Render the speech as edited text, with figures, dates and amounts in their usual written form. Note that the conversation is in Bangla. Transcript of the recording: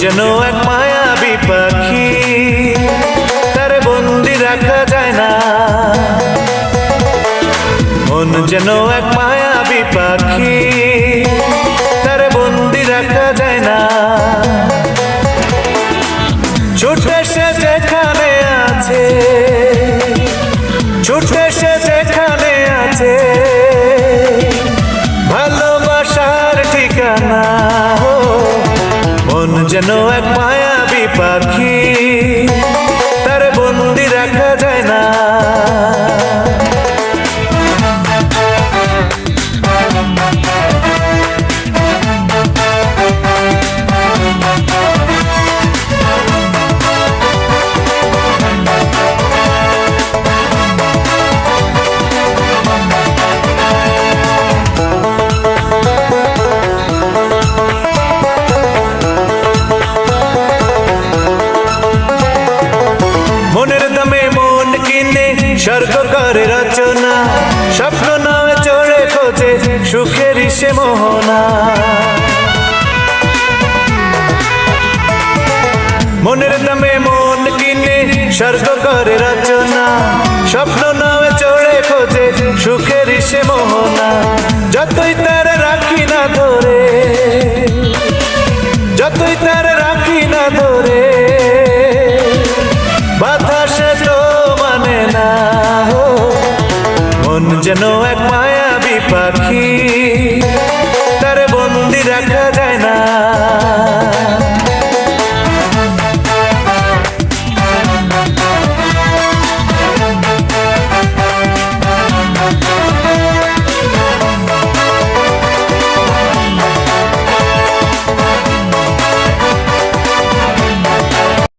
যেন এক মায়াবী পাখি, তারে বন্দি রাখা যায় না। মন যেন এক মায়াবী পাখি, তারে বন্দি রাখা যায় না। ছুটে সে যেখানে আছে, ছুটে সে যেখানে আছে, ভালোবাসার ঠিকানা। মন যেন এক মায়াবী পাখি, তারে বন্দি রাখা যায় না। মনের দামে মন কিনে স্বর্গ করে রচনা, স্বপ্ন নামে চড়ে খোঁজে সুখের সে মোহনা। মনের দামে মন কিনে স্বর্গ করে রচনা, স্বপ্ন নামে চড়ে খোঁজে সুখের সে মোহনা। যতই